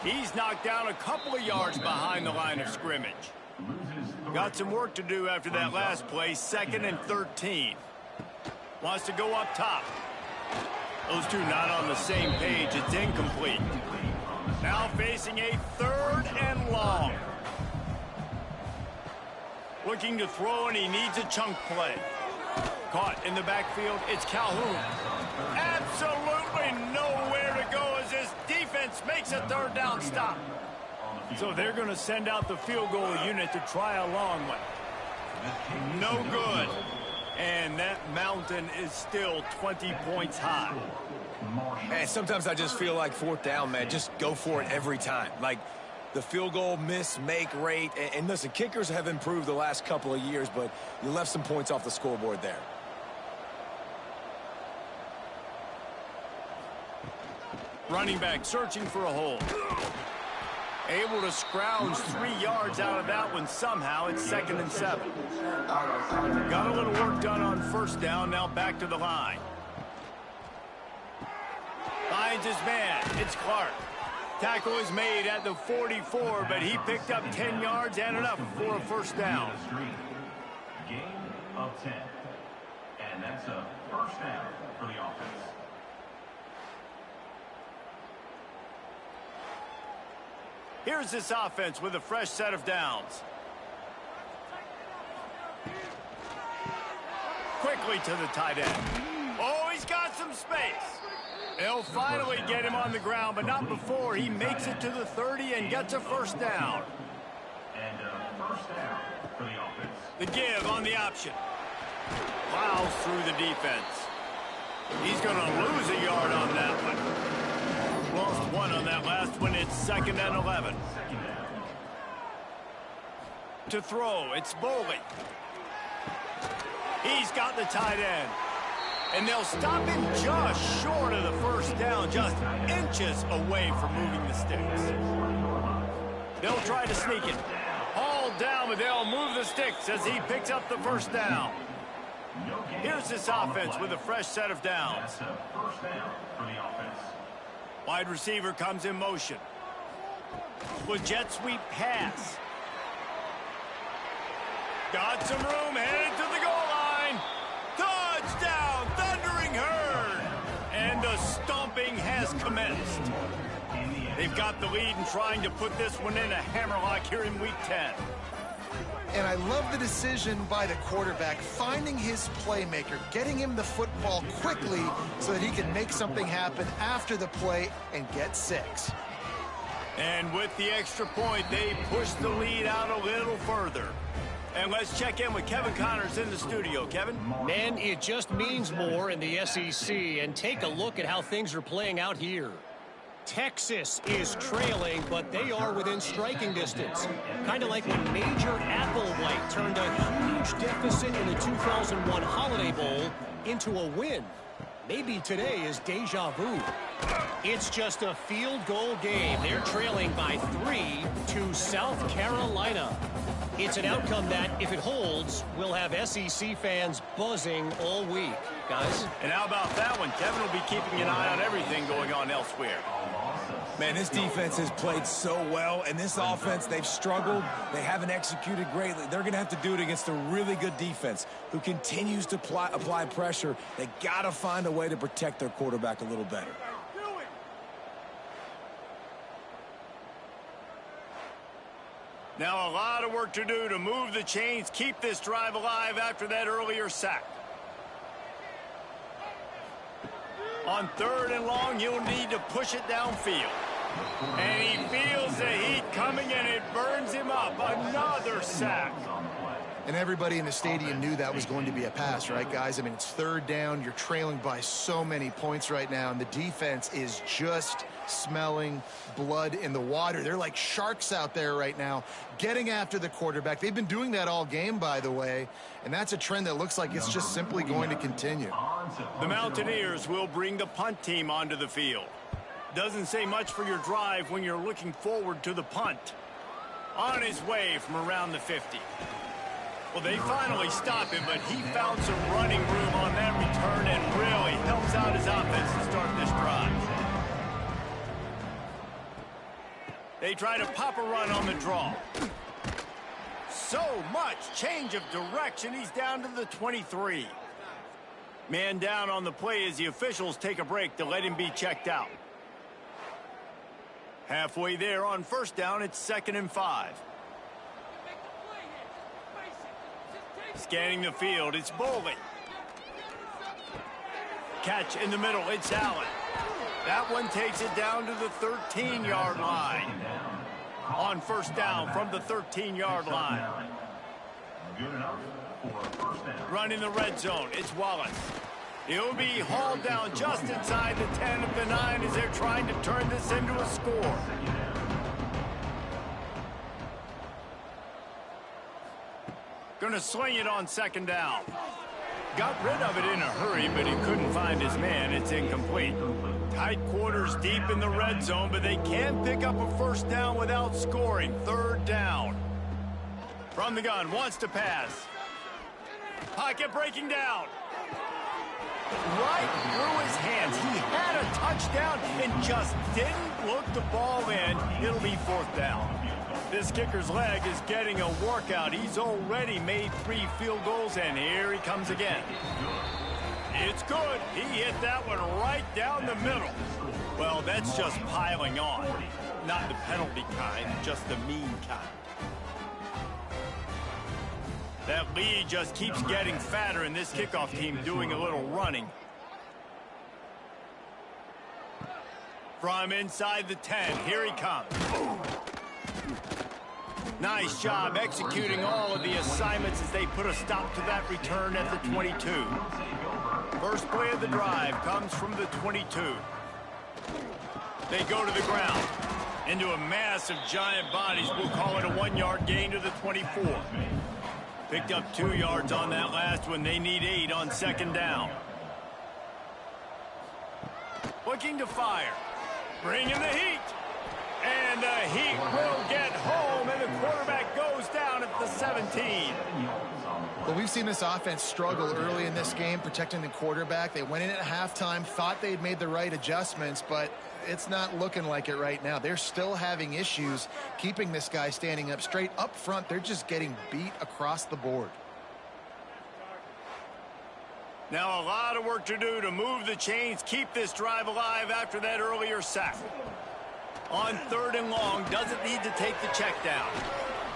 He's knocked down a couple of yards behind the line of scrimmage. Got some work to do after that last play. 2nd and 13. Wants to go up top. Those two not on the same page. It's incomplete. Now facing a 3rd and long. Looking to throw, and he needs a chunk play. Caught in the backfield. It's Calhoun. Absolutely nowhere to go as this defense makes a 3rd down stop. So they're going to send out the field goal unit to try a long one. No good. And that mountain is still 20 points high. Man, sometimes I just feel like 4th down, man. Just go for it every time. Like the field goal miss-make rate. And listen, kickers have improved the last couple of years, but you left some points off the scoreboard there. Running back searching for a hole. Able to scrounge 3 yards out of that one somehow. It's 2nd and 7. Got a little work done on 1st down. Now back to the line. Finds his man. It's Clark. Tackle is made at the 44, but he picked up 10 yards and enough for a 1st down. Gain of 10. And that's a 1st down for the offense. Here's this offense with a fresh set of downs. Quickly to the tight end. Oh, he's got some space. They'll finally get him on the ground, but not before he makes it to the 30 and gets a 1st down. And a 1st down for the offense. The give on the option. Plows through the defense. He's going to lose a yard on that one. Lost 1 on that last one. It's 2nd and 11. To throw, it's Boley. He's got the tight end. And they'll stop him just short of the 1st down, just inches away from moving the sticks. They'll try to sneak it. Hauled down, but they'll move the sticks as he picks up the 1st down. Here's this offense with a fresh set of downs. That's a 1st down for the offense. Wide receiver comes in motion. With jet sweep pass. Got some room, headed to the goal line. Touchdown, Thundering Herd. And the stomping has commenced. They've got the lead and trying to put this one in a hammerlock here in week 10. And I love the decision by the quarterback, finding his playmaker, getting him the football quickly so that he can make something happen after the play and get 6. And with the extra point, they push the lead out a little further. And let's check in with Kevin Connors in the studio. Kevin? Man, it just means more in the SEC. And take a look at how things are playing out here. Texas is trailing, but they are within striking distance. Kind of like when Major Applewhite turned a huge deficit in the 2001 Holiday Bowl into a win. Maybe today is deja vu. It's just a field goal game. They're trailing by 3 to South Carolina. It's an outcome that, if it holds, will have SEC fans buzzing all week. Guys? And how about that one? Kevin will be keeping an eye on everything going on elsewhere. Man, this defense has played so well, and this offense, they've struggled. They haven't executed greatly. They're going to have to do it against a really good defense who continues to apply pressure. They got to find a way to protect their quarterback a little better. Now a lot of work to do to move the chains, keep this drive alive after that earlier sack. On 3rd and long, you'll need to push it downfield. And he feels the heat coming, and it burns him up. Another sack. And everybody in the stadium knew that was going to be a pass, right, guys? I mean, it's 3rd down. You're trailing by so many points right now, and the defense is just smelling blood in the water. They're like sharks out there right now, getting after the quarterback. They've been doing that all game, by the way, and that's a trend that looks like it's just simply going to continue. The Mountaineers will bring the punt team onto the field. Doesn't say much for your drive when you're looking forward to the punt. On his way from around the 50. Well, they finally stop him, but he found some running room on that return and really helps out his offense to start this drive. They try to pop a run on the draw. So much change of direction. He's down to the 23. Man down on the play as the officials take a break to let him be checked out. Halfway there on 1st down, it's 2nd and 5. Scanning the field, it's Boley. Catch in the middle, it's Allen. That one takes it down to the 13-yard line. On 1st down from the 13-yard line. Running the red zone, it's Wallace. He'll be hauled down just inside the 10 of the 9 as they're trying to turn this into a score. Gonna swing it on 2nd down. Got rid of it in a hurry, but he couldn't find his man. It's incomplete. Tight quarters deep in the red zone, but they can pick up a 1st down without scoring. 3rd down. From the gun, wants to pass. Pocket breaking down. Right through his hands. He had a touchdown and just didn't look the ball in. It'll be 4th down. This kicker's leg is getting a workout. He's already made 3 field goals, and here he comes again. It's good. He hit that one right down the middle. Well, that's just piling on. Not the penalty kind, just the mean kind. That lead just keeps getting fatter, and this kickoff team doing a little running. From inside the 10, here he comes. Nice job executing all of the assignments as they put a stop to that return at the 22. First play of the drive comes from the 22. They go to the ground. Into a mass of giant bodies. We'll call it a 1-yard gain to the 24. Picked up 2 yards on that last one. They need 8 on 2nd down. Looking to fire. Bringing the heat. And the Heat will get home, and the quarterback goes down at the 17. Well, we've seen this offense struggle early in this game, protecting the quarterback. They went in at halftime, thought they'd made the right adjustments, but it's not looking like it right now. They're still having issues keeping this guy standing up straight. Up front, they're just getting beat across the board. Now a lot of work to do to move the chains, keep this drive alive after that earlier sack. On 3rd and long, doesn't need to take the check down.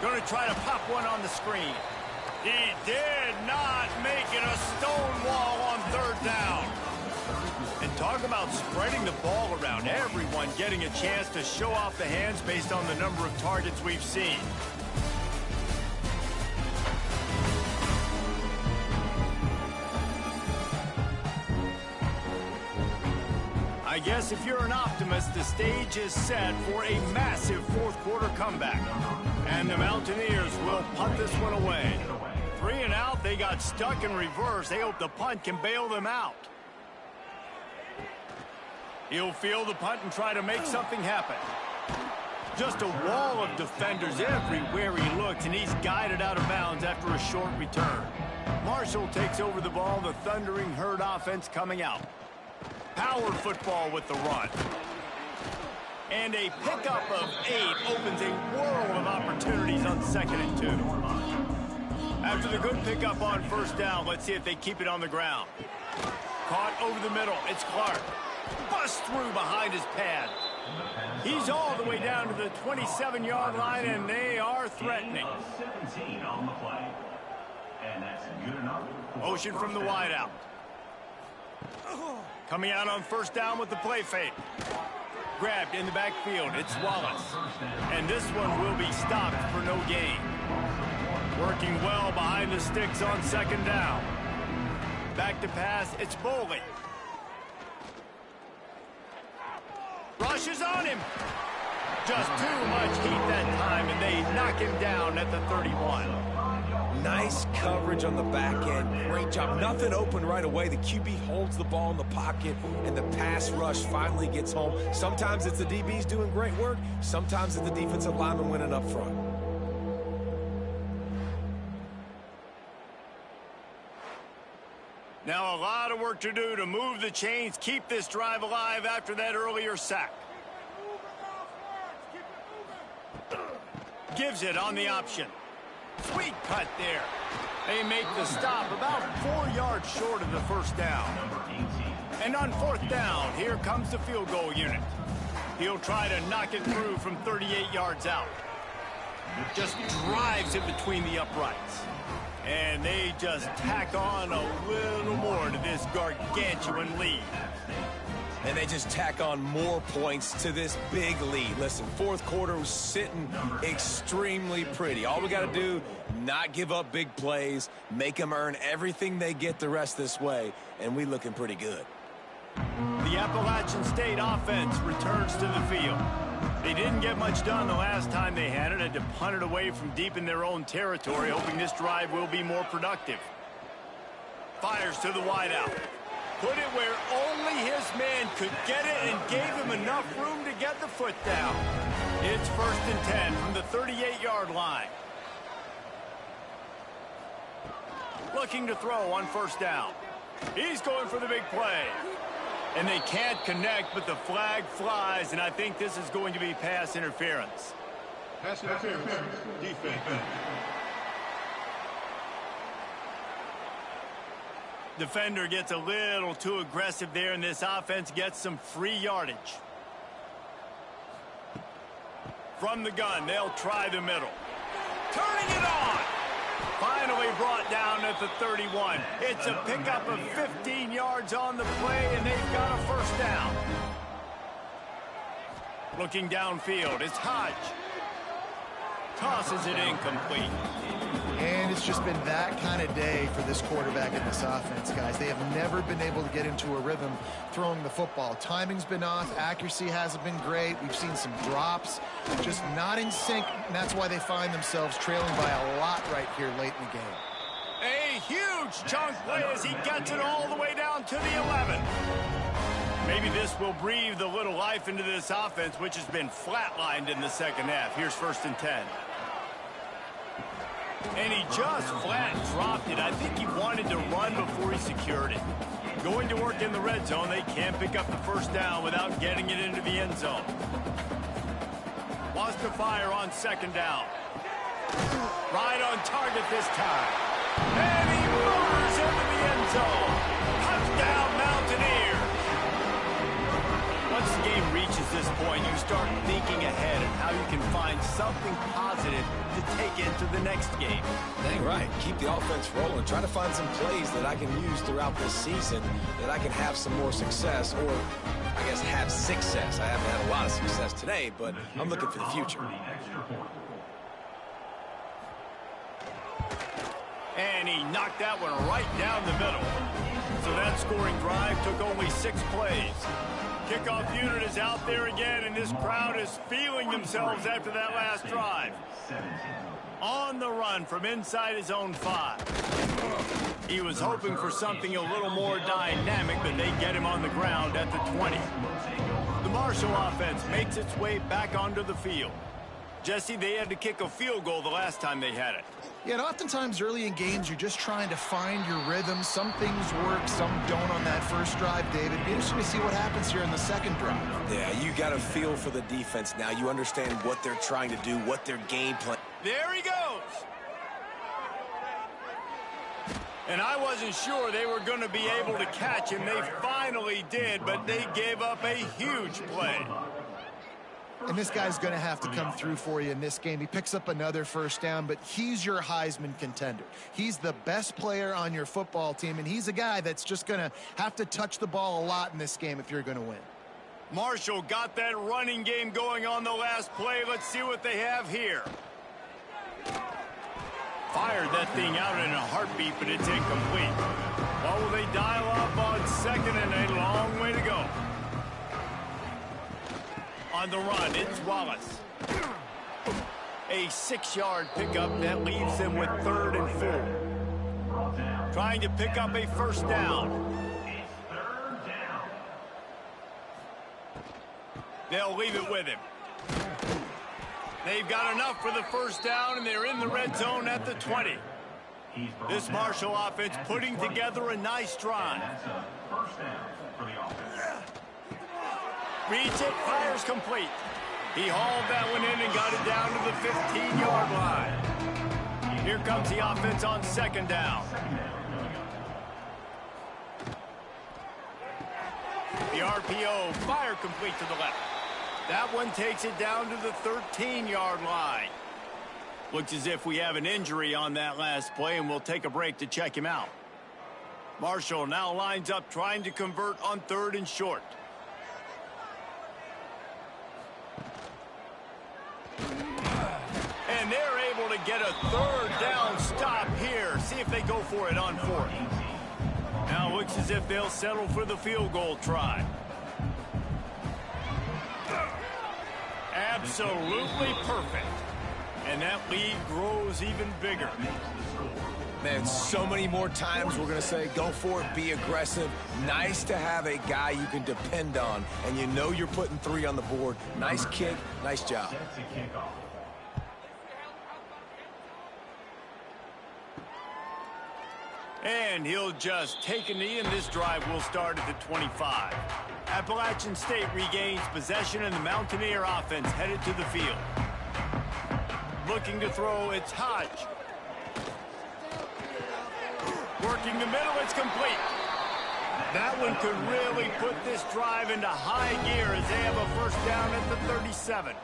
Going to try to pop one on the screen. He did not make it a stone wall on 3rd down. And talk about spreading the ball around. Everyone getting a chance to show off the hands based on the number of targets we've seen. I guess if you're an optimist, the stage is set for a massive 4th quarter comeback. And the Mountaineers will punt this one away. 3 and out, they got stuck in reverse. They hope the punt can bail them out. He'll field the punt and try to make something happen. Just a wall of defenders everywhere he looks, and he's guided out of bounds after a short return. Marshall takes over the ball, the Thundering Herd offense coming out. Power football with the run. And a pickup of 8 opens a world of opportunities on 2nd and 2. After the good pickup on 1st down, let's see if they keep it on the ground. Caught over the middle. It's Clark. Busts through behind his pad. He's all the way down to the 27-yard line, and they are threatening. 17 on the play. And that's good enough. Motion from the wideout. Coming out on 1st down with the play fake. Grabbed in the backfield. It's Wallace. And this one will be stopped for no gain. Working well behind the sticks on 2nd down. Back to pass. It's Boley. Rushes on him. Just too much heat that time, and they knock him down at the 31. Nice coverage on the back end. Great job. Nothing open right away. The QB holds the ball in the pocket, and the pass rush finally gets home. Sometimes it's the DBs doing great work. Sometimes it's the defensive lineman winning up front. Now a lot of work to do to move the chains, keep this drive alive after that earlier sack. Gives it on the option. Sweet cut there. They make the stop about 4 yards short of the 1st down. And on 4th down, here comes the field goal unit. He'll try to knock it through from 38 yards out. Just drives it between the uprights. And they just tack on a little more to this gargantuan lead. And they just tack on more points to this big lead. Listen, 4th quarter was sitting extremely pretty. All we got to do, not give up big plays, make them earn everything they get the rest this way, and we looking pretty good. The Appalachian State offense returns to the field. They didn't get much done the last time they had it, had to punt it away from deep in their own territory, hoping this drive will be more productive. Fires to the wideout. Put it where only his man could get it and gave him enough room to get the foot down. It's 1st and 10 from the 38-yard line. Looking to throw on 1st down. He's going for the big play. And they can't connect, but the flag flies, and I think this is going to be pass interference. Pass interference. Defense. Defender gets a little too aggressive there, and this offense gets some free yardage. From the gun, they'll try the middle. Turning it on! Finally brought down at the 31. It's a pickup of 15 yards on the play, and they've got a 1st down. Looking downfield, it's Hodge. Tosses it incomplete. And it's just been that kind of day for this quarterback and this offense, guys. They have never been able to get into a rhythm throwing the football. Timing's been off. Accuracy hasn't been great. We've seen some drops, just not in sync, and that's why they find themselves trailing by a lot right here late in the game. A huge chunk play as he gets it all the way down to the 11. Maybe this will breathe a little life into this offense, which has been flatlined in the 2nd half. Here's 1st and 10. And he just flat dropped it. I think he wanted to run before he secured it. Going to work in the red zone, they can't pick up the 1st down without getting it into the end zone. Wants to fire on 2nd down. Right on target this time. And he motors into the end zone. Touchdown, Mountaineers. Once the game reaches this point, you start thinking ahead of how you can find something positive to take into the next game. Dang right. Keep the offense rolling. Try to find some plays that I can use throughout this season that I can have some more success, or I guess have success. I haven't had a lot of success today, but I'm looking for the future. And he knocked that one right down the middle. So that scoring drive took only 6 plays. Kickoff unit is out there again, and this crowd is feeling themselves after that last drive. On the run from inside his own 5. He was hoping for something a little more dynamic, but they get him on the ground at the 20. The Marshall offense makes its way back onto the field. Jesse, they had to kick a field goal the last time they had it. Yeah, and oftentimes early in games, you're just trying to find your rhythm. Some things work, some don't on that first drive, David. Be interesting to see what happens here in the second drive. Yeah, you got a feel for the defense now. You understand what they're trying to do, what their game plan. There he goes. And I wasn't sure they were going to be able to catch him. They finally did, but they gave up a huge play. And this guy's going to have to come through for you in this game. He picks up another first down, but he's your Heisman contender. He's the best player on your football team, and he's a guy that's just going to have to touch the ball a lot in this game if you're going to win. Marshall got that running game going on the last play. Let's see what they have here. Fired that thing out in a heartbeat, but it's incomplete. What will they dial up on second, and a long way to go. On the run, it's Wallace. A 6-yard pickup that leaves them with 3rd and 4. Trying to pick up a first down. They'll leave it with him. They've got enough for the first down, and they're in the red zone at the 20. This Marshall offense putting together a nice drive. Reads it, fires complete. He hauled that one in and got it down to the 15-yard line. Here comes the offense on second down. The RPO, fire complete to the left. That one takes it down to the 13-yard line. Looks as if we have an injury on that last play, and we'll take a break to check him out. Marshall now lines up trying to convert on 3rd and short. And they're able to get a 3rd down stop here. See if they go for it on 4th. Now it looks as if they'll settle for the field goal try. Absolutely perfect. And that lead grows even bigger. Man, so many more times we're going to say, go for it, be aggressive. Nice to have a guy you can depend on, and you know you're putting 3 on the board. Nice kick, nice job. And he'll just take a knee, and this drive will start at the 25. Appalachian State regains possession, and the Mountaineer offense headed to the field. Looking to throw, it's Hodge. Working the middle, it's complete. That one could really put this drive into high gear as they have a first down at the 37.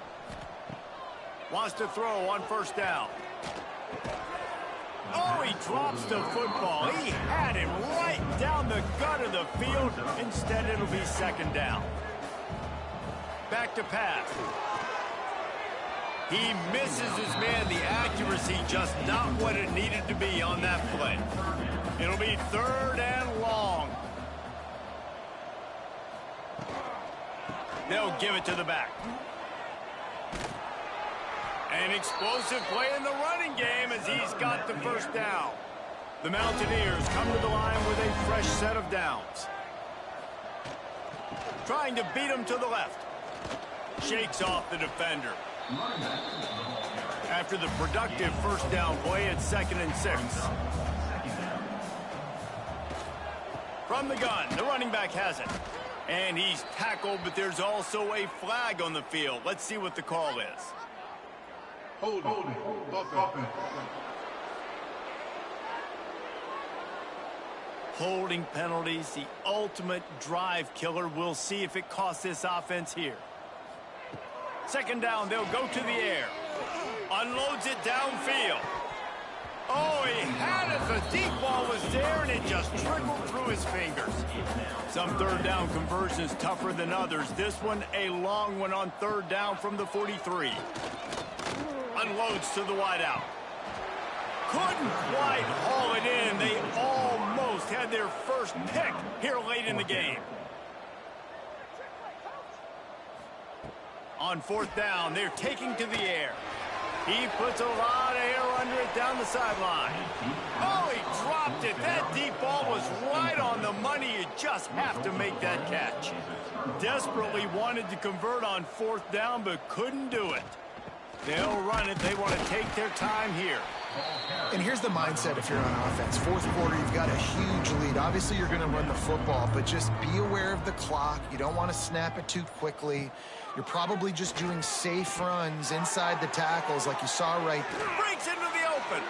Wants to throw on first down. Oh, he drops the football. He had him right down the gut of the field. Instead, it'll be second down. Back to pass. He misses his man. The accuracy just not what it needed to be on that play. It'll be 3rd and long. They'll give it to the back. An explosive play in the running game as he's got the first down. The Mountaineers come to the line with a fresh set of downs. Trying to beat him to the left. Shakes off the defender. After the productive first down play, it's 2nd and 6. From the gun, the running back has it. And he's tackled, but there's also a flag on the field. Let's see what the call is. Holding. Offense. Holding penalties, the ultimate drive killer. We'll see if it costs this offense here. Second down, they'll go to the air. Unloads it downfield. Oh, he had it. The deep ball was there, and it just trickled through his fingers. Some 3rd down conversions tougher than others. This one, a long one on 3rd down from the 43. Unloads to the wideout. Couldn't quite haul it in. They almost had their first pick here late in the game. On 4th down, they're taking to the air. He puts a lot of air under it down the sideline. Oh, he dropped it. That deep ball was right on the money. You just have to make that catch. Desperately wanted to convert on 4th down, but couldn't do it. They'll run it. They want to take their time here. And here's the mindset if you're on offense. Fourth quarter, you've got a huge lead. Obviously, you're going to run the football, but just be aware of the clock. You don't want to snap it too quickly. You're probably just doing safe runs inside the tackles like you saw right there. Breaks into the open.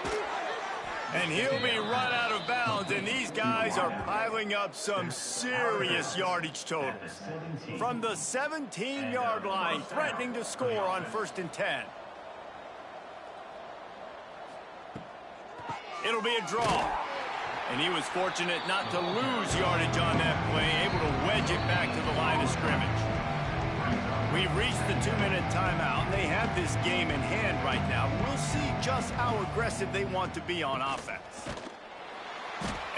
And he'll be run out of bounds, and these guys are piling up some serious yardage totals. From the 17-yard line, threatening to score on 1st and 10. It'll be a draw. And he was fortunate not to lose yardage on that play, able to wedge it back to the line of scrimmage. We've reached the 2-minute timeout. They have this game in hand right now. We'll see just how aggressive they want to be on offense.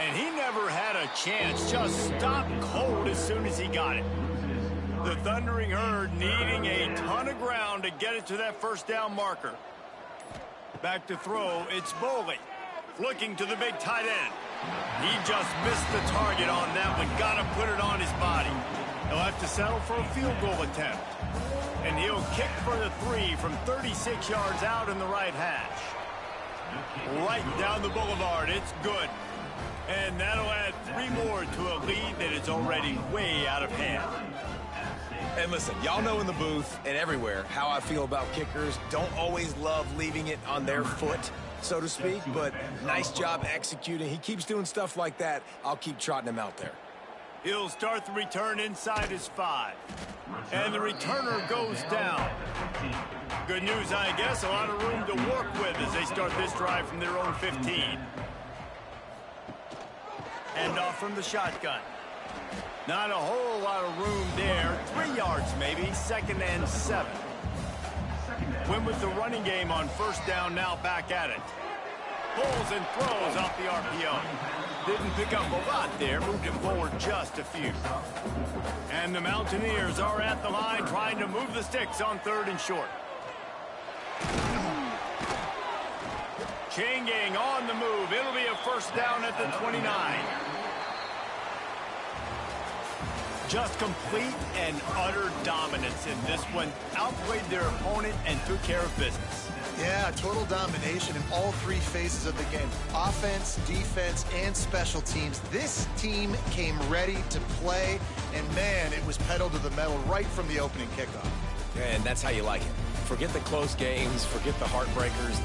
And he never had a chance. Just stopped cold as soon as he got it. The Thundering Herd needing a ton of ground to get it to that first down marker. Back to throw, it's Boley. Looking to the big tight end. He just missed the target on that one. Got to put it on his body. He'll have to settle for a field goal attempt. And he'll kick for the 3 from 36 yards out in the right hash. Right down the boulevard. It's good. And that'll add 3 more to a lead that is already way out of hand. And listen, y'all know in the booth and everywhere how I feel about kickers. Don't always love leaving it on their foot, so to speak, but nice job executing. He keeps doing stuff like that. I'll keep trotting him out there. He'll start the return inside his 5. And the returner goes down. Good news, I guess. A lot of room to work with as they start this drive from their own 15. And off from the shotgun. Not a whole lot of room there. 3 yards maybe. 2nd and 7. Went with the running game on 1st down, now back at it. Pulls and throws off the RPO. Didn't pick up a lot there, moved it forward just a few. And the Mountaineers are at the line trying to move the sticks on 3rd and short. Chain gang on the move. It'll be a 1st down at the 29. Just complete and utter dominance in this one. Outplayed their opponent and took care of business. Yeah, total domination in all 3 phases of the game. Offense, defense, and special teams. This team came ready to play, and man, it was pedal to the metal right from the opening kickoff. And that's how you like it. Forget the close games, forget the heartbreakers,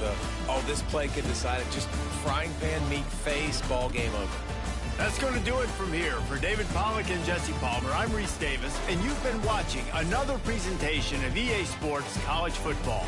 this play could decide it. Just frying pan meat face, ball game over. That's going to do it from here. For David Pollack and Jesse Palmer, I'm Reese Davis, and you've been watching another presentation of EA Sports College Football.